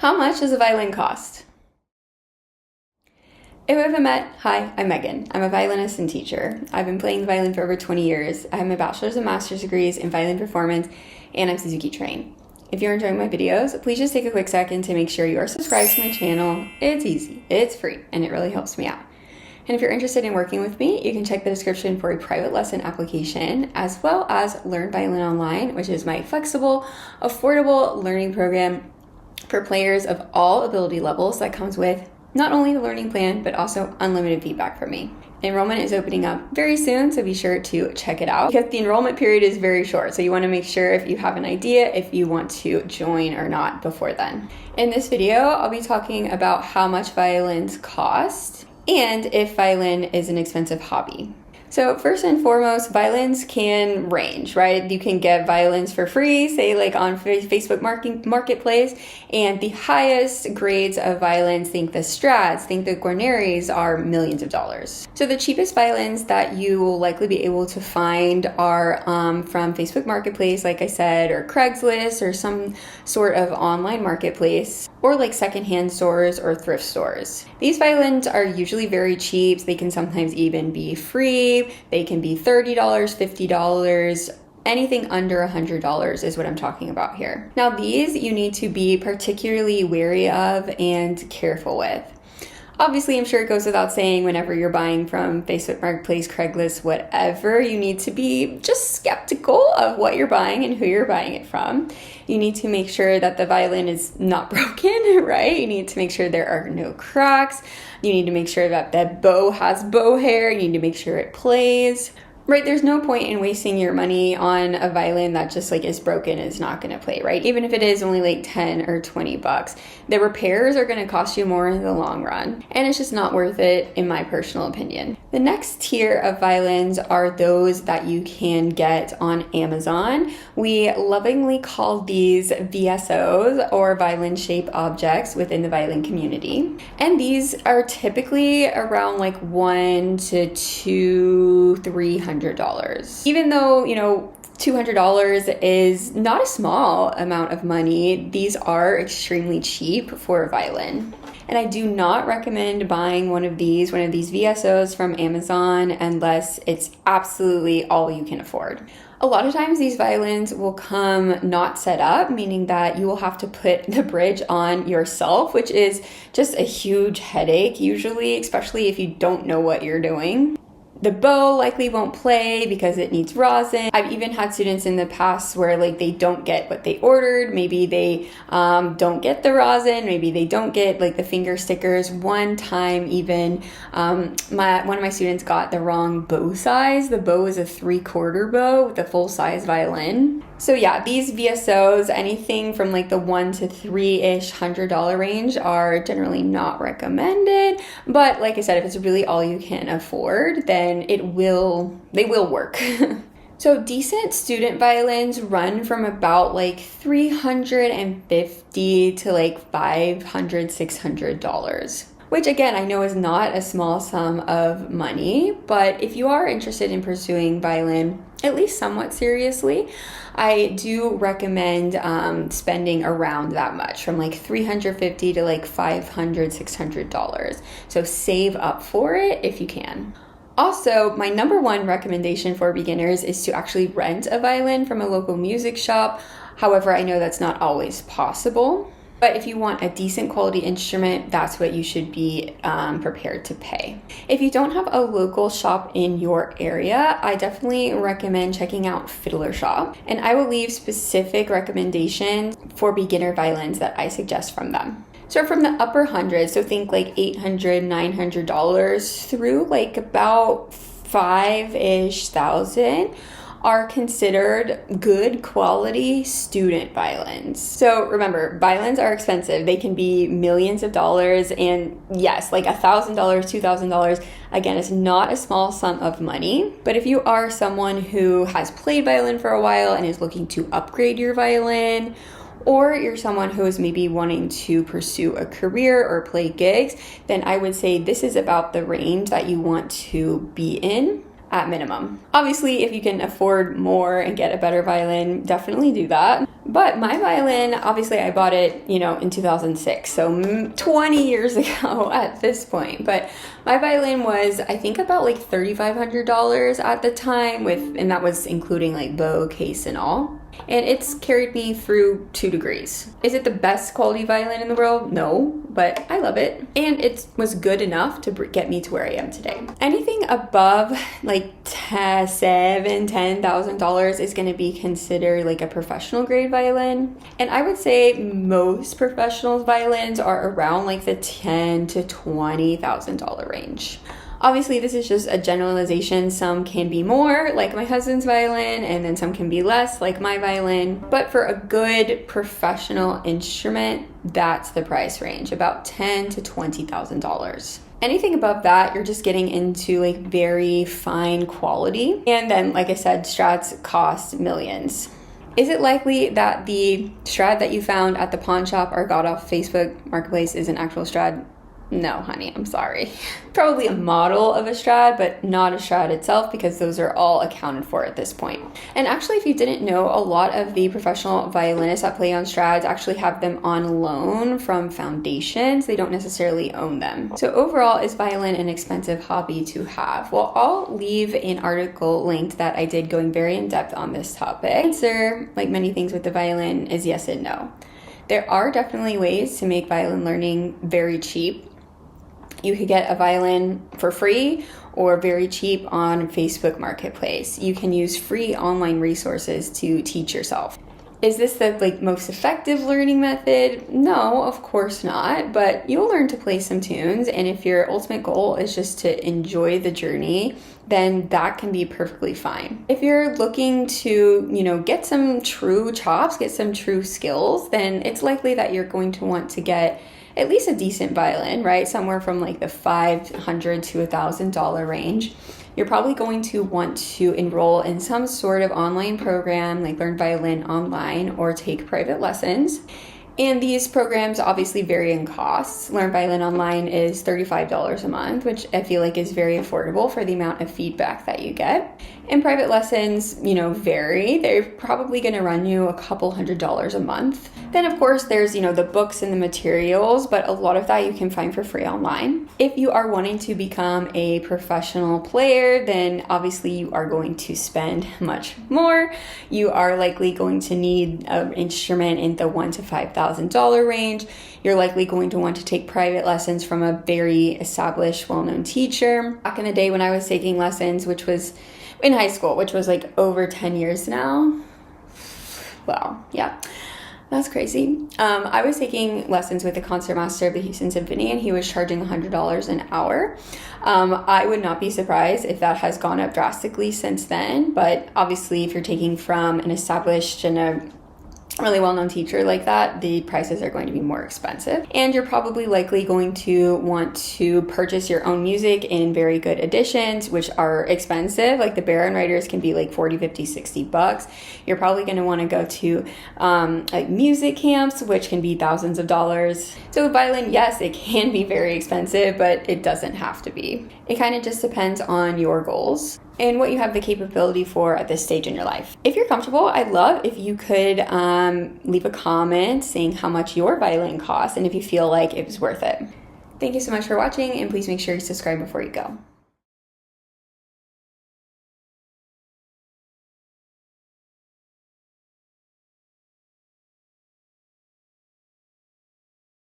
How much does a violin cost? If we haven't met, hi, I'm Megan. I'm a violinist and teacher. I've been playing the violin for over 20 years. I have my bachelor's and master's degrees in violin performance, and I'm Suzuki trained. If you're enjoying my videos, please just take a quick second to make sure you are subscribed to my channel. It's easy, it's free, and it really helps me out. And if you're interested in working with me, you can check the description for a private lesson application, as well as Learn Violin Online, which is my flexible, affordable learning program for players of all ability levels that comes with not only the learning plan, but also unlimited feedback from me. Enrollment is opening up very soon, so be sure to check it out because the enrollment period is very short. So you want to make sure if you have an idea, if you want to join or not before then. In this video, I'll be talking about how much violins cost and if violin is an expensive hobby. So first and foremost, violins can range, right? You can get violins for free, say like on Facebook Marketplace, and the highest grades of violins, think the Strats, think the Guarneris, are millions of dollars. So the cheapest violins that you will likely be able to find are from Facebook Marketplace, like I said, or Craigslist, or some sort of online marketplace, or like secondhand stores or thrift stores. These violins are usually very cheap. They can sometimes even be free. They can be $30, $50, anything under $100 is what I'm talking about here. Now these you need to be particularly wary of and careful with. Obviously, I'm sure it goes without saying whenever you're buying from Facebook Marketplace, Craigslist, whatever, you need to be just skeptical of what you're buying and who you're buying it from. You need to make sure that the violin is not broken, right? You need to make sure there are no cracks. You need to make sure that that bow has bow hair. You need to make sure it plays. Right, there's no point in wasting your money on a violin that just like is broken and is not going to play, right? Even if it is only like 10 or 20 bucks, the repairs are going to cost you more in the long run. And it's just not worth it in my personal opinion. The next tier of violins are those that you can get on Amazon. We lovingly call these VSOs, or violin shaped objects, within the violin community. And these are typically around like $100 to $300. Even though, $200 is not a small amount of money, these are extremely cheap for a violin. And I do not recommend buying one of these VSOs from Amazon unless it's absolutely all you can afford. A lot of times these violins will come not set up, meaning that you will have to put the bridge on yourself, which is just a huge headache usually, especially if you don't know what you're doing. The bow likely won't play because it needs rosin. I've even had students in the past where like they don't get what they ordered. Maybe they don't get the rosin. Maybe they don't get like the finger stickers. One time even one of my students got the wrong bow size. The bow is a 3/4 bow with a full size violin. So yeah, these VSOs, anything from like the $1 to $3-ish $100 range, are generally not recommended. But like I said, if it's really all you can afford, then they will work. So decent student violins run from about like $350 to like $500, $600. Which again, I know is not a small sum of money, but if you are interested in pursuing violin, at least somewhat seriously, I do recommend spending around that much, from like $350 to like $500, $600. So save up for it if you can. Also, my number one recommendation for beginners is to actually rent a violin from a local music shop. However, I know that's not always possible. But if you want a decent quality instrument, that's what you should be prepared to pay. If you don't have a local shop in your area, I definitely recommend checking out Fiddler Shop. And I will leave specific recommendations for beginner violins that I suggest from them. So from the upper hundreds, so think like $800, $900 through like about $5-ish thousand, are considered good quality student violins. So remember, violins are expensive. They can be millions of dollars, and yes, like $1,000, $2,000, again, it's not a small sum of money. But if you are someone who has played violin for a while and is looking to upgrade your violin, or you're someone who is maybe wanting to pursue a career or play gigs, then I would say this is about the range that you want to be in. at minimum. Obviously, if you can afford more and get a better violin, definitely do that. But my violin, obviously I bought it, in 2006, so 20 years ago at this point. But my violin was, I think, about like $3,500 at the time, and that was including like bow, case, and all. And it's carried me through 2 degrees. Is it the best quality violin in the world? No, but I love it. And it was good enough to get me to where I am today. Anything above like $10,000 is going to be considered like a professional grade violin. And I would say most professional violins are around like the $10,000 to $20,000 range. Obviously, this is just a generalization. Some can be more, like my husband's violin, and then some can be less, like my violin. But for a good professional instrument, that's the price range, about $10,000 to $20,000. Anything above that, you're just getting into like very fine quality. And then, like I said, Strats cost millions. Is it likely that the Strat that you found at the pawn shop or got off Facebook Marketplace is an actual Strat? No, honey, I'm sorry. Probably a model of a Strat, but not a Strat itself, because those are all accounted for at this point. And actually, if you didn't know, a lot of the professional violinists that play on Strats actually have them on loan from foundations. They don't necessarily own them. So overall, is violin an expensive hobby to have? Well, I'll leave an article linked that I did going very in depth on this topic. Answer, like many things with the violin, is yes and no. There are definitely ways to make violin learning very cheap. You could get a violin for free or very cheap on Facebook Marketplace. You can use free online resources to teach yourself. Is this the most effective learning method? No, of course not, but you'll learn to play some tunes, and if your ultimate goal is just to enjoy the journey, then that can be perfectly fine. If you're looking to, get some true chops, get some true skills, then it's likely that you're going to want to get at least a decent violin, right? Somewhere from like the $500 to $1,000 range. You're probably going to want to enroll in some sort of online program like Learn Violin Online or take private lessons. And these programs obviously vary in costs. Learn Violin Online is $35 a month, which I feel like is very affordable for the amount of feedback that you get. And private lessons, vary. They're probably going to run you a couple $100s a month. Then, of course, there's, the books and the materials, but a lot of that you can find for free online. If you are wanting to become a professional player, then obviously you are going to spend much more. You are likely going to need an instrument in the $1,000 to $5,000 range. You're likely going to want to take private lessons from a very established, well-known teacher. Back in the day when I was taking lessons, which was in high school, which was like over 10 years now. Wow, yeah. That's crazy. I was taking lessons with the concertmaster of the Houston Symphony, and he was charging $100 an hour. I would not be surprised if that has gone up drastically since then, but obviously if you're taking from an established and a really well-known teacher like that, the prices are going to be more expensive. And you're probably likely going to want to purchase your own music in very good editions, which are expensive. Like the Baron writers can be like 40, 50, 60 bucks. You're probably going to want to go to like music camps, which can be thousands of dollars. So violin, yes, it can be very expensive, but it doesn't have to be. It kind of just depends on your goals and what you have the capability for at this stage in your life. If you're comfortable, I'd love if you could leave a comment saying how much your violin costs and if you feel like it was worth it. Thank you so much for watching, and please make sure you subscribe before you go.